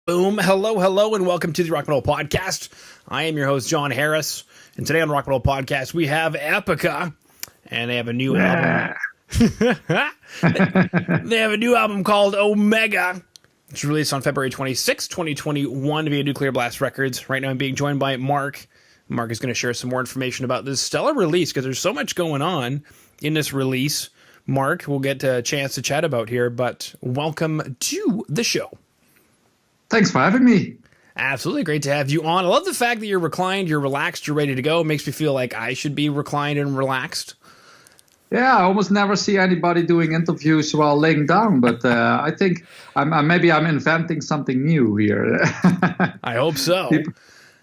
Boom. Hello, and welcome to the Rock and Roll Podcast. I am your host, John Harris, and today on the Rock and Roll Podcast, we have EPICA, and they have a new album. They have a new album called Omega, which was released on February 26, 2021 via Nuclear Blast Records. Right now, I'm being joined by Mark. Mark is going to share some more information about this stellar release, because there's so much going on in this release. Mark, we'll get a chance to chat about here, but welcome to the show. Thanks for having me. Absolutely. Great to have you on. I love the fact that you're reclined, you're relaxed, you're ready to go. It makes me feel like I should be reclined and relaxed. Yeah, I almost never see anybody doing interviews while laying down, but I think maybe I'm inventing something new here. I hope so.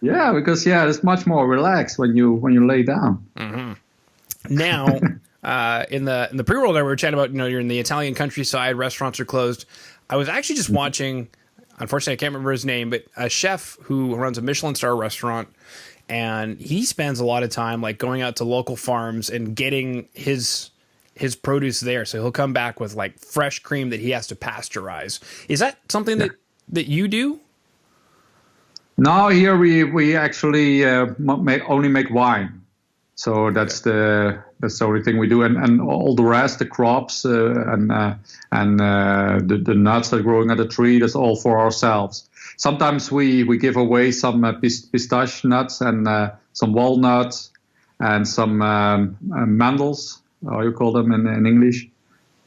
Yeah, because it's much more relaxed when you lay down. Mm-hmm. Now, in the pre-roll there, we were chatting about, you're in the Italian countryside, restaurants are closed. I was actually just watching, unfortunately, I can't remember his name, but a chef who runs a Michelin star restaurant, and he spends a lot of time like going out to local farms and getting his produce there. So he'll come back with like fresh cream that he has to pasteurize. Is that something that you do? No, here we actually only make wine. So that's the only thing we do, and all the rest, the crops and the nuts that are growing at the tree, that's all for ourselves. Sometimes we give away some pistachio nuts and some walnuts and some mandels. How you call them in English?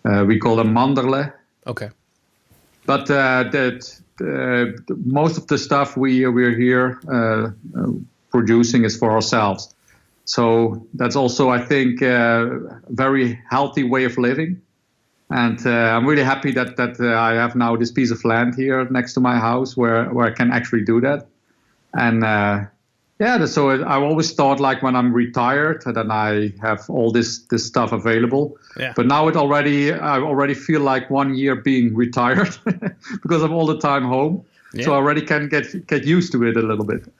We call them manderle. Okay. But most of the stuff we're here producing is for ourselves. So that's also, I think, a very healthy way of living. And I'm really happy that I have now this piece of land here next to my house where I can actually do that. And so I always thought, like, when I'm retired, then I have all this stuff available. Yeah. But now I already feel like 1 year being retired because I'm all the time home. Yeah. So I already can get used to it a little bit.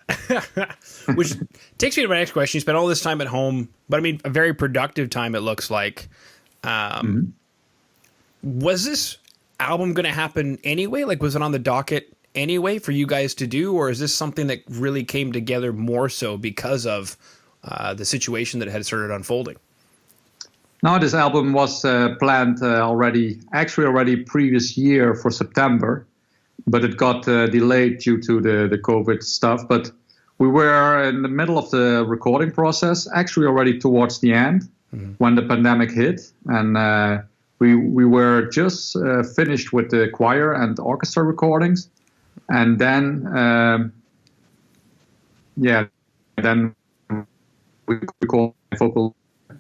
Which takes me to my next question. You spent all this time at home, but I mean, a very productive time, it looks like. Was this album going to happen anyway? Like, was it on the docket anyway for you guys to do? Or is this something that really came together more so because of the situation that had started unfolding? No, this album was planned already previous year for September. But it got delayed due to the COVID stuff. But we were in the middle of the recording process, actually already towards the end, when the pandemic hit. And we were just finished with the choir and orchestra recordings. And then, then we recorded vocal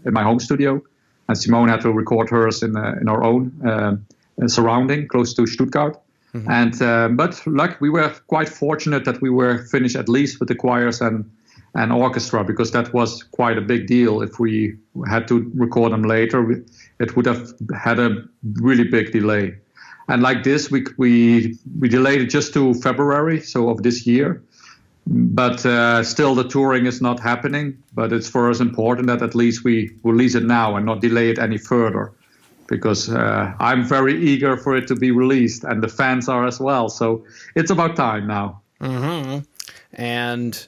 in my home studio. And Simone had to record hers in our own surrounding, close to Stuttgart. Mm-hmm. And but we were quite fortunate that we were finished at least with the choirs and orchestra, because that was quite a big deal. If we had to record them later, it would have had a really big delay. And like this, we delayed it just to February, so of this year. But still, the touring is not happening. But it's for us important that at least we release it now and not delay it any further. Because I'm very eager for it to be released, and the fans are as well. So it's about time now. Mm-hmm. And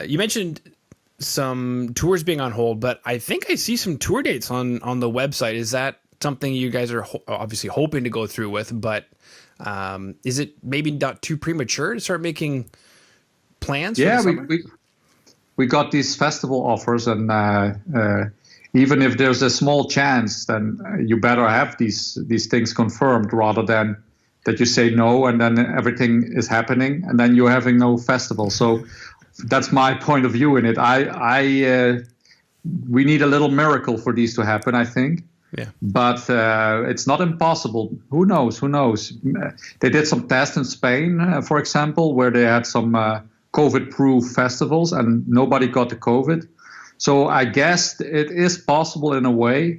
you mentioned some tours being on hold, but I think I see some tour dates on the website. Is that something you guys are obviously hoping to go through with? But is it maybe not too premature to start making plans? Yeah, we got these festival offers, and even if there's a small chance, then you better have these things confirmed rather than that you say no and then everything is happening and then you're having no festival. So that's my point of view in it. We need a little miracle for these to happen, I think. Yeah. But it's not impossible. Who knows? They did some tests in Spain, for example, where they had some COVID-proof festivals and nobody got the COVID. So I guess it is possible in a way,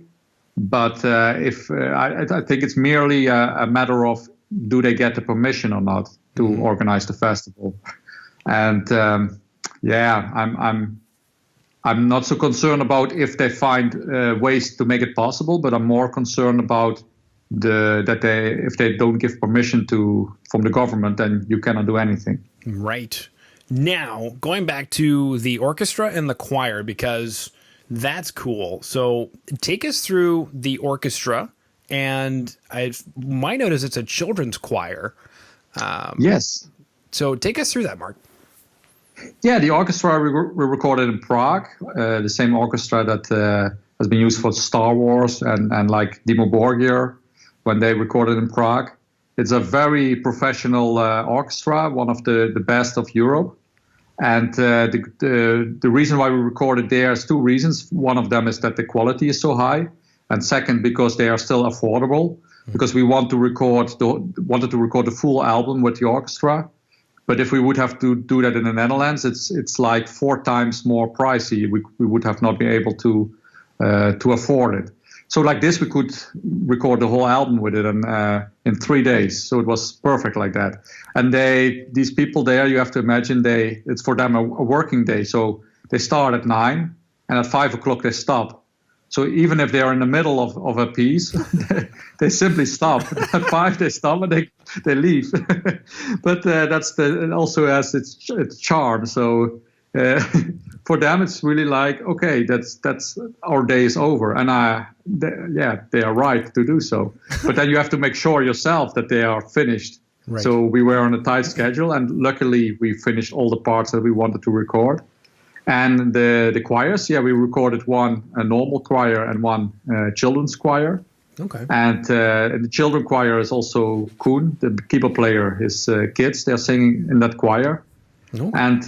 but I think it's merely a matter of, do they get the permission or not to organize the festival? And I'm not so concerned about if they find ways to make it possible, but I'm more concerned about if they don't give permission from the government, then you cannot do anything. Right. Now, going back to the orchestra and the choir, because that's cool. So take us through the orchestra, and my note is it's a children's choir. Yes. So take us through that, Mark. Yeah, the orchestra we recorded in Prague, the same orchestra that has been used for Star Wars and like Dimmu Borgir when they recorded in Prague. It's a very professional orchestra, one of the best of Europe. And the reason why we recorded there is two reasons. One of them is that the quality is so high, and second, because they are still affordable. Because we wanted to record the full album with the orchestra. But if we would have to do that in the Netherlands, it's like 4 times more pricey. We would have not been able to afford it. So like this, we could record the whole album with it in 3 days. So it was perfect like that. And these people there, you have to imagine it's for them a working day. So they start at 9 and at 5 o'clock they stop. So even if they are in the middle of a piece, they simply stop. At 5 they stop and they leave. But it also has its charm. So for them it's really like, okay, that's our day is over, and they are right to do so. But then you have to make sure yourself that they are finished. Right. So we were on a tight schedule, and luckily we finished all the parts that we wanted to record. And the choirs, we recorded one a normal choir and one children's choir. Okay. And the children choir is also Koen, the keyboard player. His kids, they're singing in that choir. Oh. And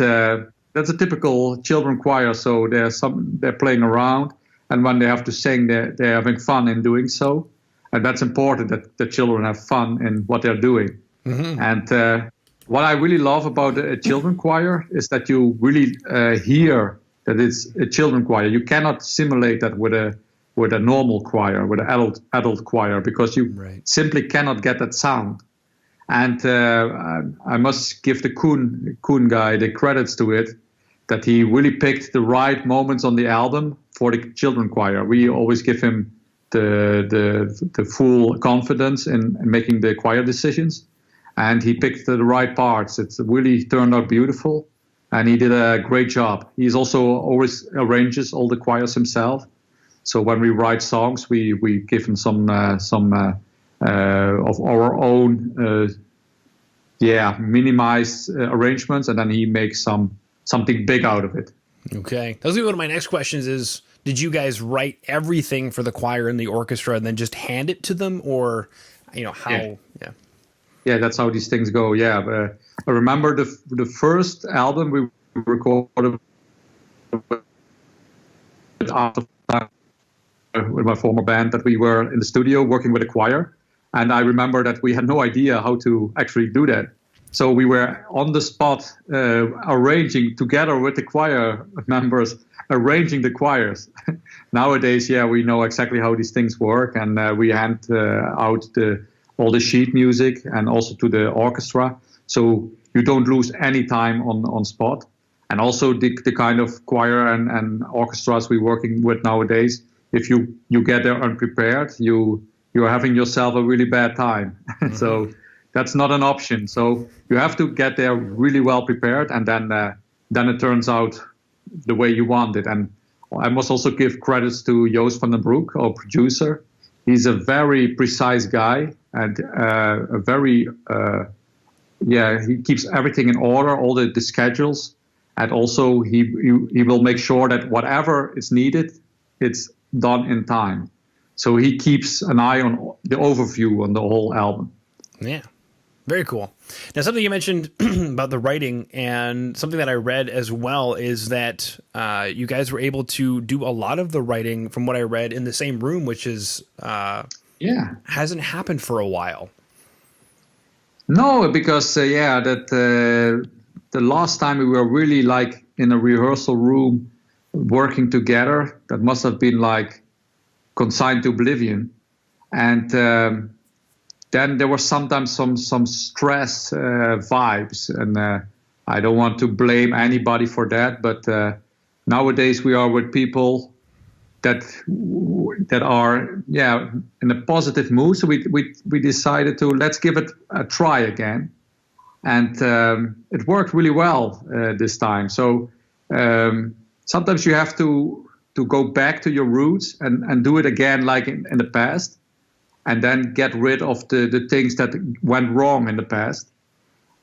that's a typical children choir. So they're playing around, and when they have to sing, they're having fun in doing so. And that's important, that the children have fun in what they're doing. Mm-hmm. And what I really love about a children choir is that you really hear that it's a children choir. You cannot simulate that with a normal choir, with an adult choir, because you simply cannot get that sound. And I must give the Koen guy the credits to it, that he really picked the right moments on the album for the children choir. We always give him the full confidence in making the choir decisions. And he picked the right parts. It's really turned out beautiful, and he did a great job. He's also always arranges all the choirs himself. So when we write songs, we give him some of our own, minimized arrangements, and then he makes something big out of it. Okay, that was one of my next questions. Is did you guys write everything for the choir and the orchestra, and then just hand it to them, or how? Yeah. Yeah, that's how these things go. Yeah, I remember the first album we recorded after with my former band, that we were in the studio working with a choir, and I remember that we had no idea how to actually do that. So we were on the spot arranging together with the choir members, arranging the choirs. Nowadays, we know exactly how these things work, and we hand out all the sheet music and also to the orchestra, so you don't lose any time on spot. And also the kind of choir and orchestras we're working with nowadays, if you get there unprepared, you're having yourself a really bad time. Mm-hmm. So that's not an option. So you have to get there really well prepared, and then it turns out the way you want it. And I must also give credits to Joost van den Broek, our producer. He's a very precise guy, and he keeps everything in order, all the schedules, and also he will make sure that whatever is needed, it's done in time. So he keeps an eye on the overview on the whole album. Yeah, very cool. Now, something you mentioned about the writing, and something that I read as well, is that you guys were able to do a lot of the writing, from what I read, in the same room, which is hasn't happened for a while. No, because the last time we were really like in a rehearsal room working together, that must have been like Consigned to Oblivion, and then there was sometimes some stress vibes, and I don't want to blame anybody for that, but nowadays we are with people that are in a positive mood. So we decided to let's give it a try again, and it worked really well this time. So sometimes you have to go back to your roots and do it again like in the past, and then get rid of the things that went wrong in the past,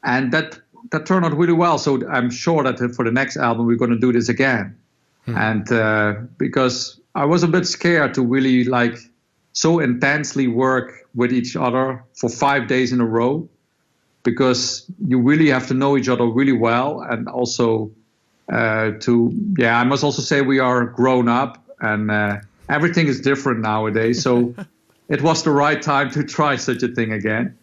and that turned out really well. So I'm sure that for the next album we're going to do this again. And because I was a bit scared to really like so intensely work with each other for 5 days in a row, because you really have to know each other really well, and also I must also say we are grown up, and everything is different nowadays. So it was the right time to try such a thing again,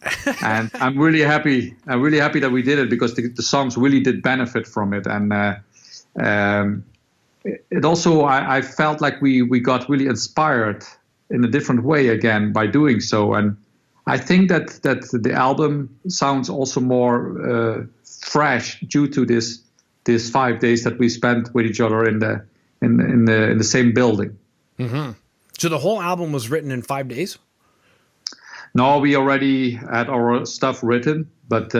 and I'm really happy. I'm really happy that we did it, because the songs really did benefit from it, and it also I felt like we got really inspired in a different way again by doing so, and I think that the album sounds also more fresh due to this 5 days that we spent with each other in the same building. Mm-hmm. So the whole album was written in 5 days? No, we already had our stuff written, but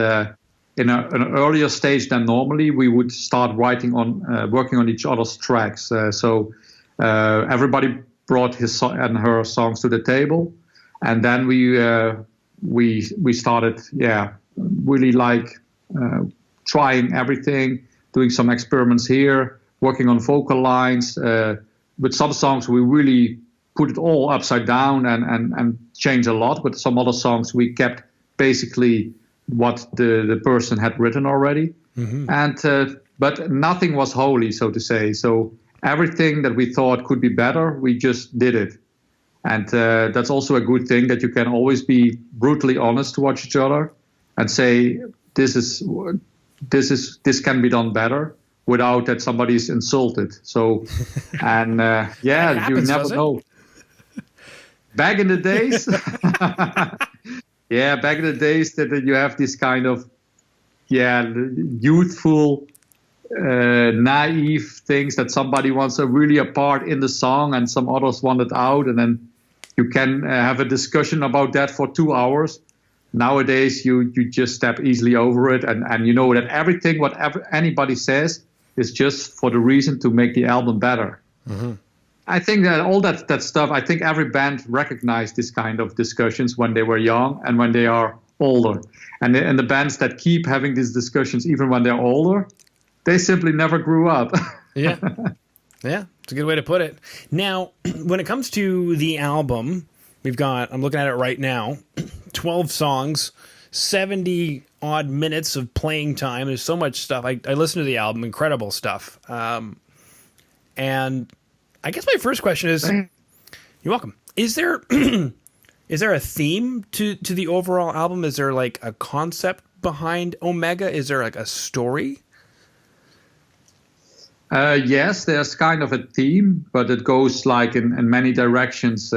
in an earlier stage than normally, we would start working on each other's tracks. So everybody brought his and her songs to the table, and then we started, really like trying everything, doing some experiments here, working on vocal lines. With some songs, we really put it all upside down and changed a lot. With some other songs, we kept basically what the person had written already. Mm-hmm. And but nothing was holy, so to say. So everything that we thought could be better, we just did it. And that's also a good thing, that you can always be brutally honest towards each other and say this can be done better, without that somebody's insulted. So, and you never know. Back in the days, back in the days that you have this kind of, youthful, naive things that somebody wants really a part in the song and some others want it out, and then you can have a discussion about that for 2 hours. Nowadays, you just step easily over it, and you know that everything, whatever anybody says, is just for the reason to make the album better. Mm-hmm. I think that all that stuff, I think every band recognized this kind of discussions when they were young and when they are older. And the bands that keep having these discussions even when they're older, they simply never grew up. Yeah, it's a good way to put it. Now, when it comes to the album, I'm looking at it right now, 12 songs, 70 odd minutes of playing time. There's so much stuff. I listened to the album, incredible stuff. And I guess my first question is, you're welcome. Is there a theme to the overall album? Is there like a concept behind Omega? Is there like a story? Yes, there's kind of a theme, but it goes like in many directions.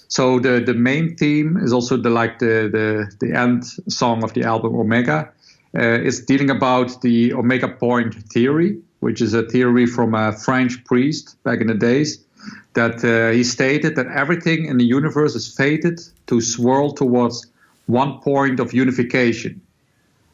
So the main theme is also the end song of the album Omega. It's dealing about the Omega point theory, which is a theory from a French priest back in the days, that he stated that everything in the universe is fated to swirl towards one point of unification.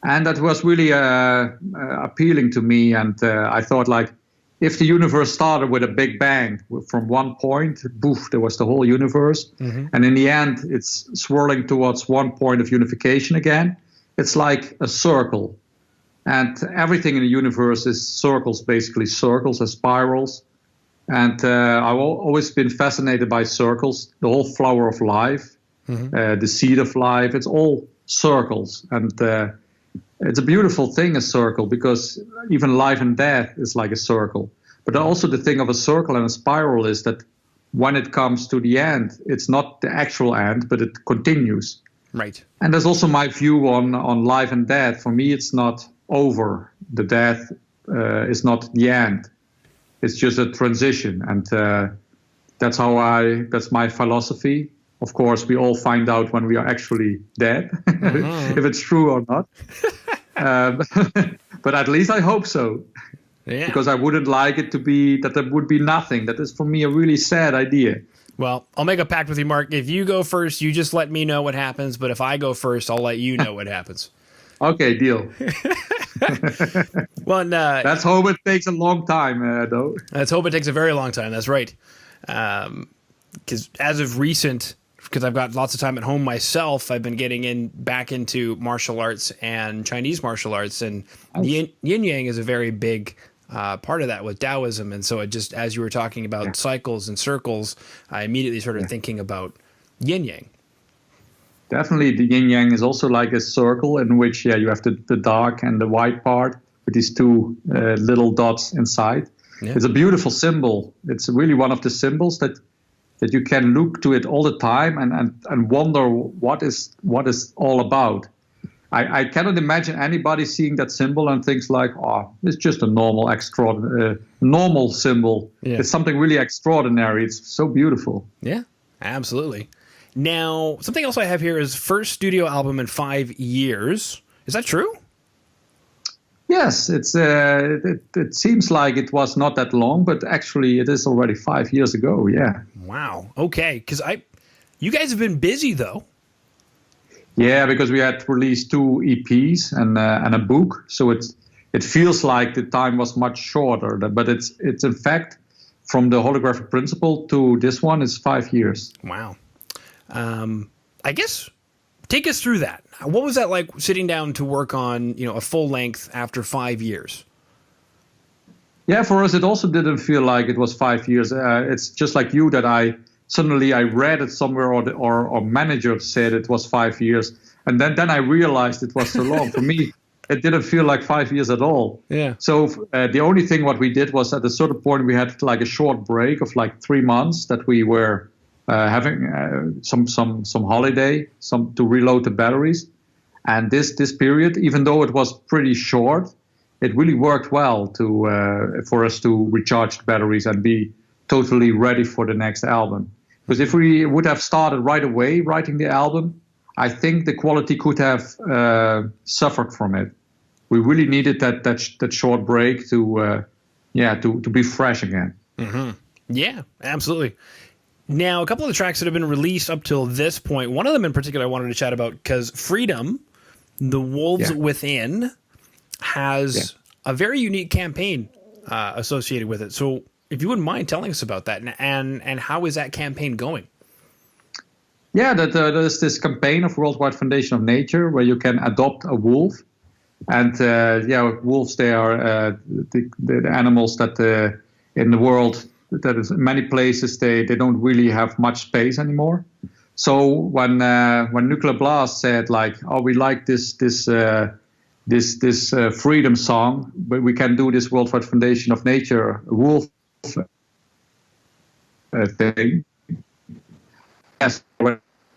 And that was really appealing to me, and I thought, like, if the universe started with a big bang from one point, poof, there was the whole universe. Mm-hmm. And in the end, it's swirling towards one point of unification again. It's like a circle. And everything in the universe is circles, basically circles and spirals. And I've always been fascinated by circles, the whole flower of life, mm-hmm. The seed of life. It's all circles. And it's a beautiful thing, a circle, because even life and death is like a circle. But also the thing of a circle and a spiral is that when it comes to the end, it's not the actual end, but it continues. Right. And that's also my view on life and death. For me, it's not over. The death is not the end. It's just a transition. And that's my philosophy. Of course, we all find out when we are actually dead, mm-hmm. if it's true or not. But at least I hope so. Yeah. Because I wouldn't like it to be that there would be nothing. That is for me a really sad idea. Well, I'll make a pact with you, Mark. If you go first, you just let me know what happens. But if I go first, I'll let you know what happens. Okay, deal. Well, and, let's hope it takes a long time, though. let's hope it takes a very long time. That's right. Because as of recent, because I've got lots of time at home myself, I've been getting back into martial arts and Chinese martial arts, and yin yang is a very big part of that with Taoism. And so it just, as you were talking about cycles and circles, I immediately started thinking about yin yang. Definitely, the yin yang is also like a circle in which you have the dark and the white part with these two little dots inside. Yeah. It's a beautiful symbol. It's really one of the symbols that you can look to it all the time and wonder what is all about. I cannot imagine anybody seeing that symbol and thinks like, oh, it's just a normal normal symbol. Yeah. It's something really extraordinary. It's so beautiful. Yeah, absolutely. Now, something else I have here is first studio album in 5 years. Is that true? Yes, it seems like it was not that long, but actually it is already 5 years ago. Yeah. Wow. Okay, because you guys have been busy though. Yeah, because we had released 2 EPs and a book, so it feels like the time was much shorter. But it's in fact from the holographic principle to this one is 5 years. Wow. I guess take us through that. What was that like sitting down to work on, a full length after 5 years? Yeah, for us, it also didn't feel like it was 5 years. It's just like you that I read it somewhere or manager said it was 5 years. And then I realized it was so long. For me, it didn't feel like 5 years at all. Yeah. So the only thing what we did was at a certain point, we had like a short break of like 3 months that we were having some holiday, to reload the batteries, and this period, even though it was pretty short, it really worked well for us to recharge the batteries and be totally ready for the next album. Because if we would have started right away writing the album, I think the quality could have suffered from it. We really needed that short break to be fresh again. Mm-hmm. Yeah, absolutely. Now, a couple of the tracks that have been released up till this point, one of them in particular I wanted to chat about, because Freedom, The Wolves Within, has a very unique campaign associated with it. So if you wouldn't mind telling us about that, and how is that campaign going? Yeah, there's this campaign of Worldwide Foundation of Nature where you can adopt a wolf. And wolves, they are the animals that in the world, that is in many places they don't really have much space anymore. So when Nuclear Blast said like, oh, we like this freedom song, but we can do this Worldwide Foundation of Nature wolf thing. Yes,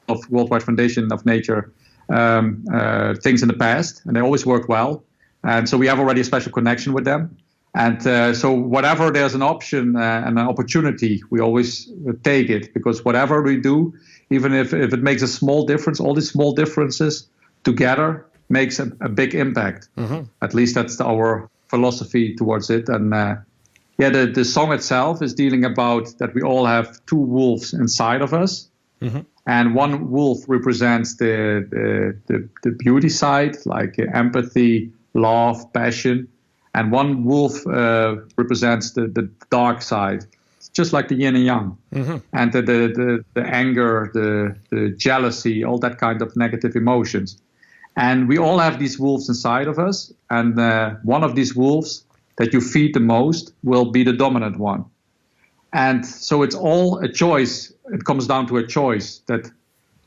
of Worldwide Foundation of Nature things in the past, and they always work well. And so we have already a special connection with them. And so whatever there's an option and an opportunity, we always take it, because whatever we do, even if it makes a small difference, all these small differences together makes a big impact. Mm-hmm. At least that's our philosophy towards it. And the song itself is dealing about that we all have 2 wolves inside of us. Mm-hmm. And one wolf represents the beauty side, like empathy, love, passion. And one wolf represents the dark side. It's just like the yin and yang. Mm-hmm. And the anger, the jealousy, all that kind of negative emotions. And we all have these wolves inside of us. And one of these wolves that you feed the most will be the dominant one. And so it's all a choice. It comes down to a choice that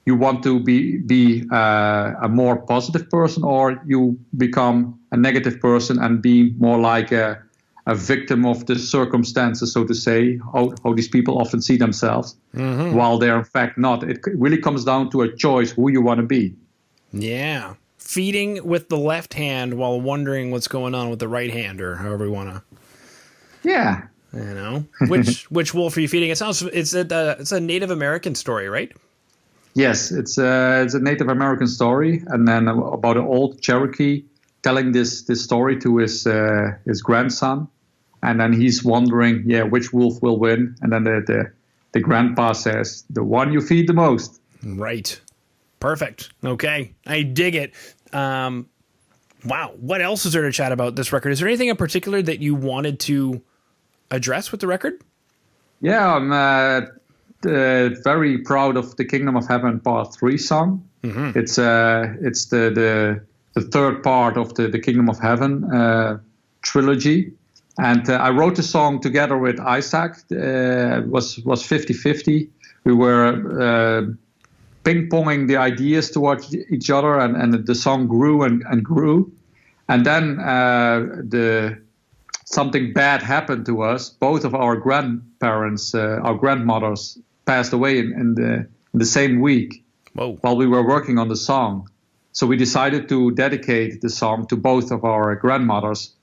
you want to be a more positive person, or you become a negative person and be more like a victim of the circumstances, so to say, how these people often see themselves, mm-hmm. while they're in fact not. It really comes down to a choice who you want to be. Yeah. Feeding with the left hand while wondering what's going on with the right hand, or however you want to. Yeah. Which wolf are you feeding? It's a Native American story, right? Yes, it's a Native American story, and then about an old Cherokee telling this story to his grandson, And then he's wondering, which wolf will win. And then the grandpa says, the one you feed the most. Right. Perfect. Okay. I dig it. Wow. What else is there to chat about this record? Is there anything in particular that you wanted to address with the record? Yeah, I'm very proud of the Kingdom of Heaven Part 3 song. Mm-hmm. It's the third part of the Kingdom of Heaven trilogy. And I wrote the song together with Isaac. It was 50-50. We were ping-ponging the ideas towards each other, and the song grew and grew. And then something bad happened to us. Both of our grandparents, our grandmothers, passed away in the same week. Whoa. While we were working on the song. So we decided to dedicate the song to both of our grandmothers.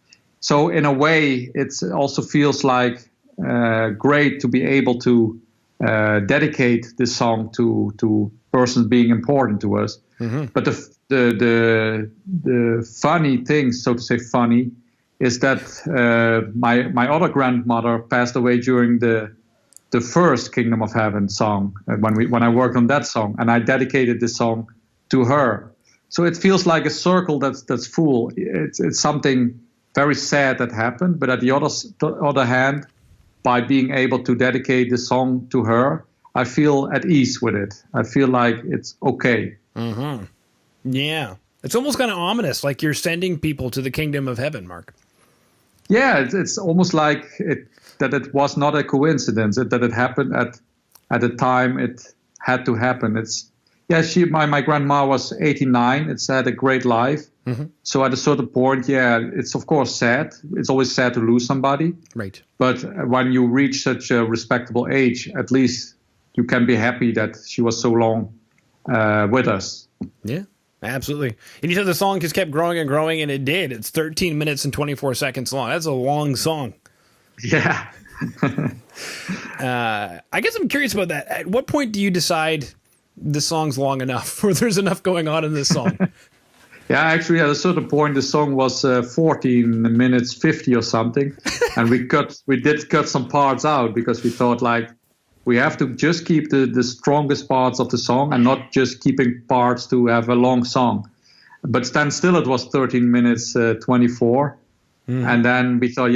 So in a way, it also feels like great to be able to dedicate this song to persons being important to us. Mm-hmm. But the funny thing, so to say funny, is that my other grandmother passed away during the first Kingdom of Heaven song when I worked on that song, and I dedicated this song to her. So it feels like a circle that's full. It's something very sad that happened, but at the other hand, by being able to dedicate the song to her, I feel at ease with it. I feel like it's okay. Mm-hmm. Yeah. It's almost kind of ominous, like you're sending people to the kingdom of heaven, Mark. Yeah, it's almost like that it was not a coincidence, that it happened at the time it had to happen. My grandma was 89. It's had a great life. Mm-hmm. So at a certain point, it's of course sad. It's always sad to lose somebody. Right. But when you reach such a respectable age, at least you can be happy that she was so long with us. Yeah, absolutely. And you said the song just kept growing and growing, and it did. It's 13 minutes and 24 seconds long. That's a long song. Yeah. I guess I'm curious about that. At what point do you decide the song's long enough, or there's enough going on in this song? Yeah, actually, at a certain point, the song was 14 minutes 50 or something, and we did cut some parts out because we thought like we have to just keep the strongest parts of the song and not just keeping parts to have a long song. But then still, it was 13 minutes 24, and then we thought,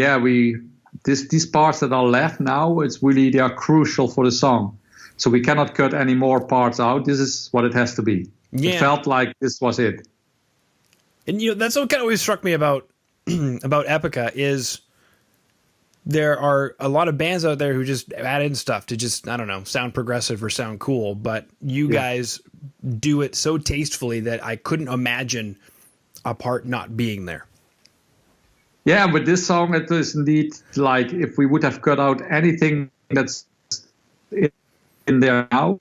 these parts that are left now, they are crucial for the song. So we cannot cut any more parts out. This is what it has to be. Yeah. It felt like this was it. And that's what kind of always struck me about Epica is there are a lot of bands out there who just add in stuff to just, I don't know, sound progressive or sound cool. But you guys do it so tastefully that I couldn't imagine a part not being there. Yeah, with this song, it is indeed like if we would have cut out anything that's in there now,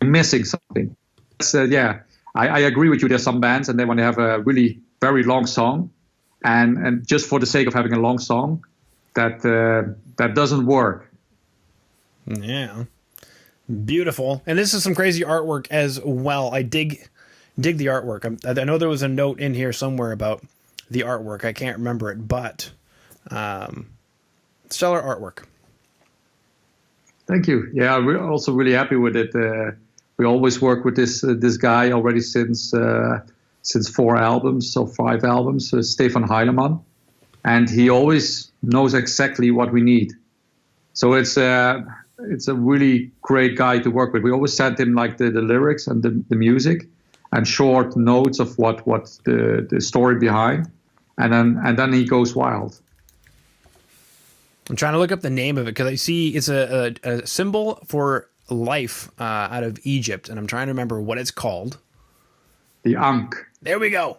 missing something. I agree with you. There's some bands and they want to have a really very long song, and just for the sake of having a long song, that doesn't work. Yeah, beautiful. And this is some crazy artwork as well. I dig the artwork. I know there was a note in here somewhere about the artwork. I can't remember it, but stellar artwork. Thank you. Yeah, we're also really happy with it. We always work with this guy already since 4 albums or 5 albums, Stefan Heilemann, and he always knows exactly what we need. So it's a really great guy to work with. We always send him like the lyrics and the music and short notes of what the story behind, and then he goes wild. I'm trying to look up the name of it because I see it's a symbol for life out of Egypt, and I'm trying to remember what it's called. The Ankh. There we go.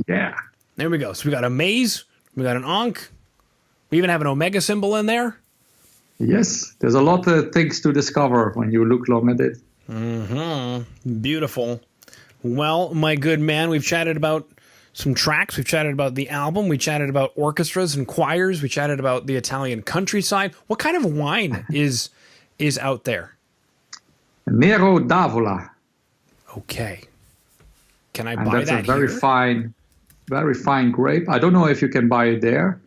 Yeah. There we go. So we got a maze, we got an Ankh, we even have an Omega symbol in there. Yes, there's a lot of things to discover when you look long at it. Mm-hmm. Beautiful. Well, my good man, we've chatted about some tracks. We've chatted about the album. We chatted about orchestras and choirs. We chatted about the Italian countryside. What kind of wine is out there? Nero d'Avola. Okay. Can I buy that here? That's a very fine grape. I don't know if you can buy it there.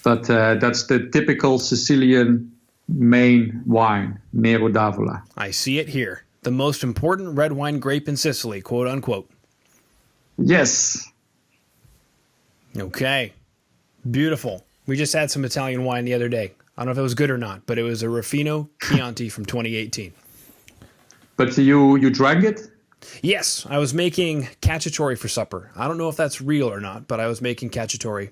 but that's the typical Sicilian main wine, Nero d'Avola. I see it here. The most important red wine grape in Sicily, quote unquote. Yes. Okay. Beautiful. We just had some Italian wine the other day. I don't know if it was good or not, but it was a Ruffino Chianti from 2018. But you drank it? Yes, I was making cacciatore for supper. I don't know if that's real or not, but I was making cacciatore.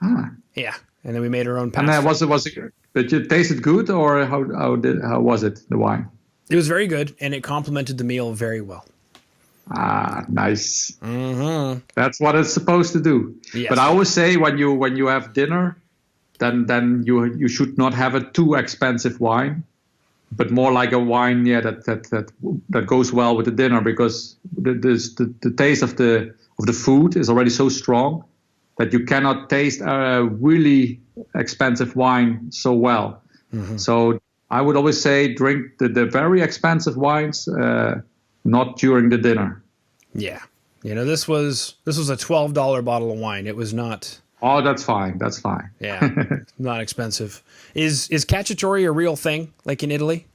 Ah. Yeah, and then we made our own pasta. And was it? But it tasted good, or how was it, the wine? It was very good, and it complemented the meal very well. Ah, nice. Mm-hmm. That's what it's supposed to do. Yes. But I always say when you have dinner, then you should not have a too expensive wine, but more like a wine, that goes well with the dinner, because the taste of the food is already so strong that you cannot taste a really expensive wine so well. Mm-hmm. So I would always say drink the very expensive wines, not during the dinner. Yeah, this was a $12 bottle of wine. It was not. Oh, that's fine. That's fine. Yeah, not expensive. Is cacciatore a real thing, like in Italy?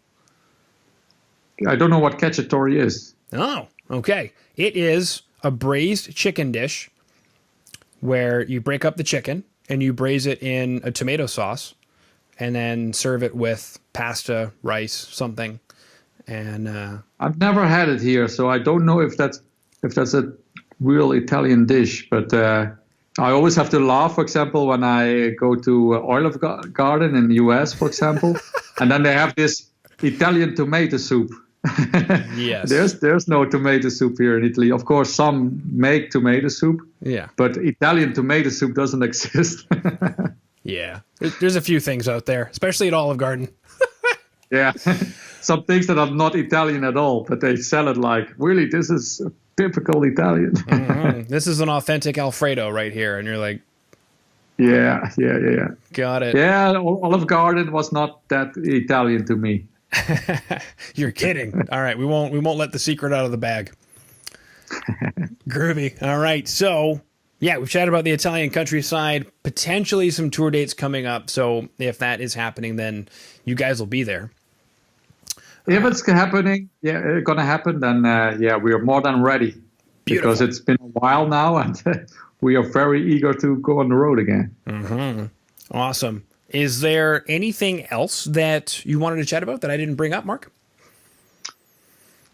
I don't know what cacciatore is. Oh, okay. It is a braised chicken dish where you break up the chicken and you braise it in a tomato sauce and then serve it with pasta, rice, something. And I've never had it here, so I don't know if that's a real Italian dish. But I always have to laugh, for example, when I go to Olive Garden in the US, for example, and then they have this Italian tomato soup. Yes. There's no tomato soup here in Italy. Of course, some make tomato soup. Yeah. But Italian tomato soup doesn't exist. Yeah. There's a few things out there, especially at Olive Garden. Yeah. Some things that are not Italian at all, but they sell it like, really, this is typical Italian. Mm-hmm. This is an authentic Alfredo right here. And you're like, yeah. got it. Yeah, Olive Garden was not that Italian to me. You're kidding. All right, we won't let the secret out of the bag. Groovy. All right, so yeah, we've chatted about the Italian countryside, potentially some tour dates coming up. So if that is happening, then you guys will be there. If it's happening, going to happen, then we are more than ready. Beautiful. Because it's been a while now, and we are very eager to go on the road again. Mm-hmm. Awesome. Is there anything else that you wanted to chat about that I didn't bring up, Mark?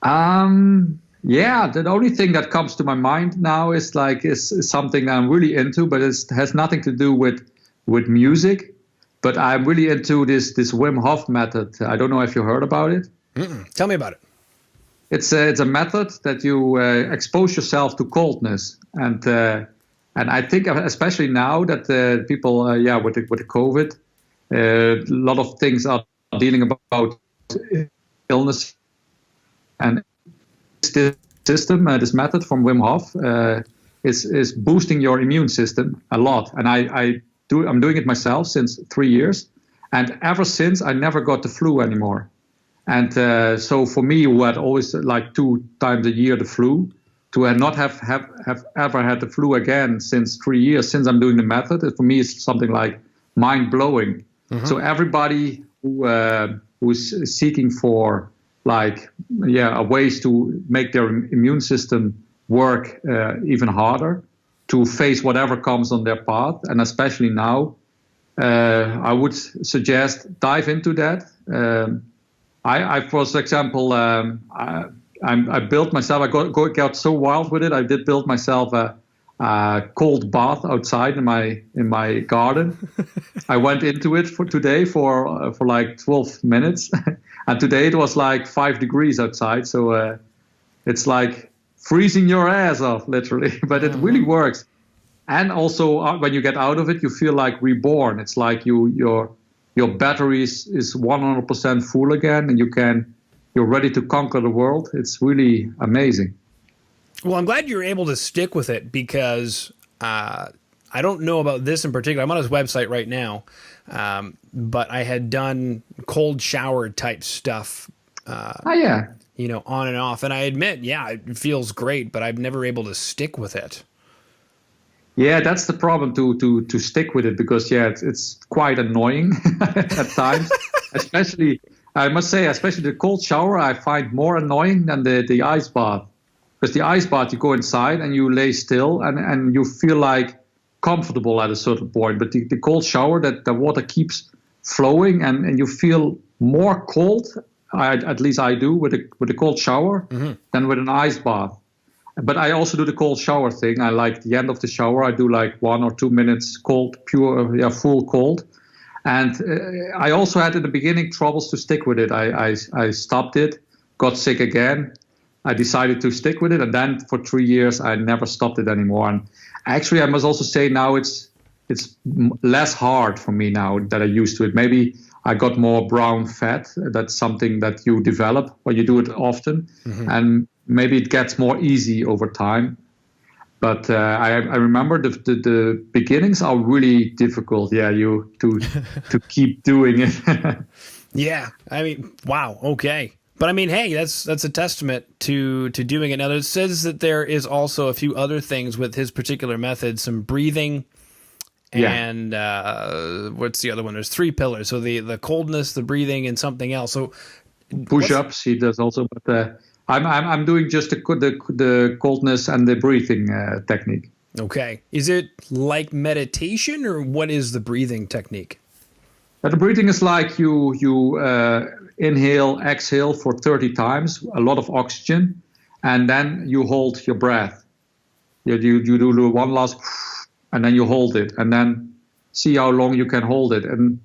The only thing that comes to my mind now is something that I'm really into, but it has nothing to do with music. But I'm really into this Wim Hof method. I don't know if you heard about it. Mm-mm. Tell me about it. It's a method that you expose yourself to coldness, and I think especially now that people with the COVID, a lot of things are dealing about illness, and this system, this method from Wim Hof, is boosting your immune system a lot. And I'm doing it myself since 3 years, and ever since I never got the flu anymore. And so for me, who had always like 2 times a year the flu, to not have ever had the flu again since 3 years, since I'm doing the method, for me is something like mind-blowing. Mm-hmm. So everybody who's seeking for ways to make their immune system work even harder, to face whatever comes on their path, and especially now, I would suggest dive into that. I for example, I built myself. I got so wild with it. I did build myself a cold bath outside in my garden. I went into it for today for like 12 minutes, and today it was like 5 degrees outside. So it's like freezing your ass off, literally. But it really works. And also when you get out of it, you feel like reborn. It's like your battery is 100% full again, and you're ready to conquer the world. It's really amazing. Well, I'm glad you're able to stick with it, because I don't know about this in particular. I'm on his website right now, but I had done cold shower type stuff. On and off. And I admit, it feels great, but I'm never able to stick with it. Yeah, that's the problem to stick with it, because it's quite annoying at times. Especially, I must say, especially the cold shower I find more annoying than the ice bath. Because the ice bath, you go inside and you lay still and you feel like comfortable at a certain point. But the cold shower, that the water keeps flowing and you feel more cold. At least I do with a cold shower than with an ice bath. But I also do the cold shower thing. I like the end of the shower. I do like 1 or 2 minutes cold, pure, full cold. And I also had in the beginning troubles to stick with it. I stopped it, got sick again. I decided to stick with it, and then for 3 years I never stopped it anymore. And actually, I must also say now it's less hard for me now that I used to it. Maybe I got more brown fat. That's something that you develop when you do it often, and maybe it gets more easy over time. But I remember the beginnings are really difficult. Yeah, to keep doing it. Yeah, I mean, wow. Okay. But I mean, hey, that's a testament to doing it. Now, it says that there is also a few other things with his particular method, some breathing, and what's the other one? There's 3 pillars. So the coldness, the breathing, and something else. So push-ups he does also, but I'm doing just the coldness and the breathing technique. Okay, is it like meditation, or what is the breathing technique? But the breathing is like you inhale, exhale for 30 times, a lot of oxygen, and then you hold your breath. You do one last, and then you hold it, and then see how long you can hold it. And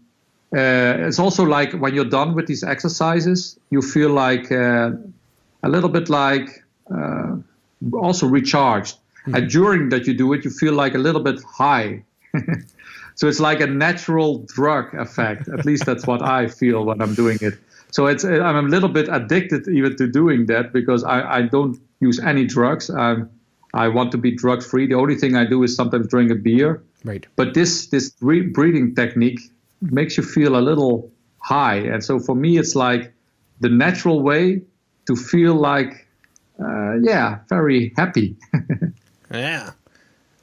it's also like when you're done with these exercises, you feel like a little bit like also recharged. And during that you do it, you feel like a little bit high. So it's like a natural drug effect. At least that's what I feel when I'm doing it. So I'm a little bit addicted even to doing that, because I don't use any drugs. I want to be drug free. The only thing I do is sometimes drink a beer. Right. But this breathing technique makes you feel a little high. And so for me, it's like the natural way to feel like, very happy. Yeah.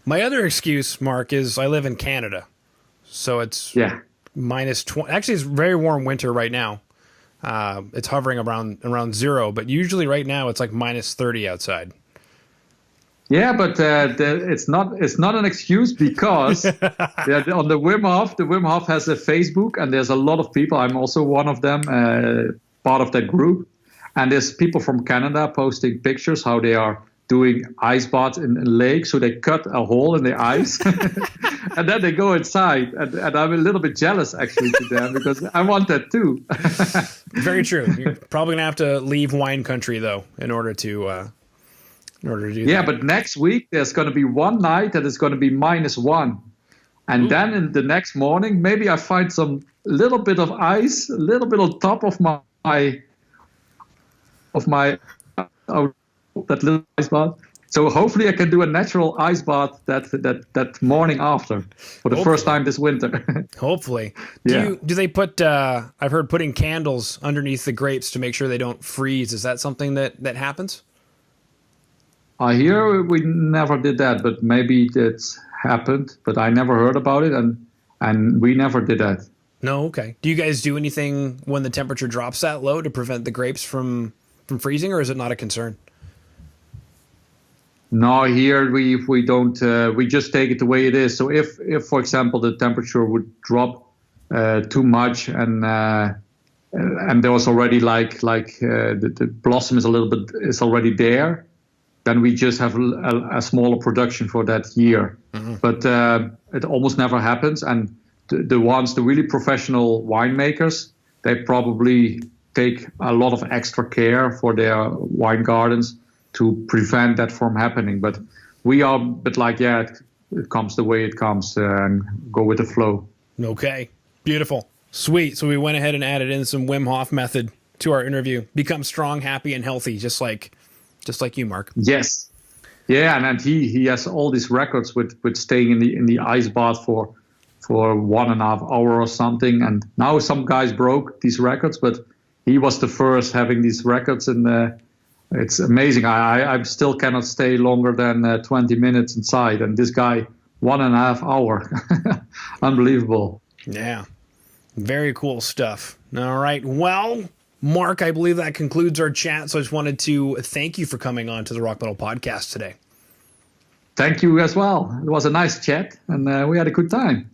My other excuse, Mark, is I live in Canada. So it's minus 20. Actually, it's very warm winter right now. It's hovering around 0, but usually right now it's like minus 30 outside. Yeah, but it's not an excuse, because on the Wim Hof has a Facebook, and there's a lot of people. I'm also one of them, part of that group. And there's people from Canada posting pictures how they are doing ice baths in lakes. So they cut a hole in the ice and then they go inside. And I'm a little bit jealous actually to them, because I want that too. Very true. You're probably gonna have to leave wine country though in order to do that. Yeah, but next week there's going to be one night that is going to be -1. And then in the next morning, maybe I find some little bit of ice, a little bit on top of my that little ice bath. So hopefully I can do a natural ice bath that morning after, for the first time this winter. Hopefully. Yeah. Do they put, I've heard putting candles underneath the grapes to make sure they don't freeze. Is that something that happens? I hear we never did that, but maybe that's happened, but I never heard about it, and we never did that. No, okay. Do you guys do anything when the temperature drops that low to prevent the grapes from freezing, or is it not a concern? No, here we don't. We just take it the way it is. So if for example the temperature would drop too much, and there was already the blossom is already there, then we just have a smaller production for that year. Mm-hmm. But it almost never happens. And the really professional winemakers, they probably take a lot of extra care for their wine gardens to prevent that from happening. But we are a bit like, it comes the way it comes, and go with the flow. Okay, beautiful, sweet. So we went ahead and added in some Wim Hof method to our interview. Become strong, happy, and healthy, just like you, Mark. Yes, yeah, and he has all these records with staying in the ice bath for 1.5 hours or something. And now some guys broke these records, but he was the first having these records, and it's amazing. I still cannot stay longer than 20 minutes inside, and this guy 1.5 hour. Unbelievable. Yeah. Very cool stuff. All right. Well, Mark, I believe that concludes our chat. So I just wanted to thank you for coming on to the Rock Metal Podcast today. Thank you as well. It was a nice chat, and we had a good time.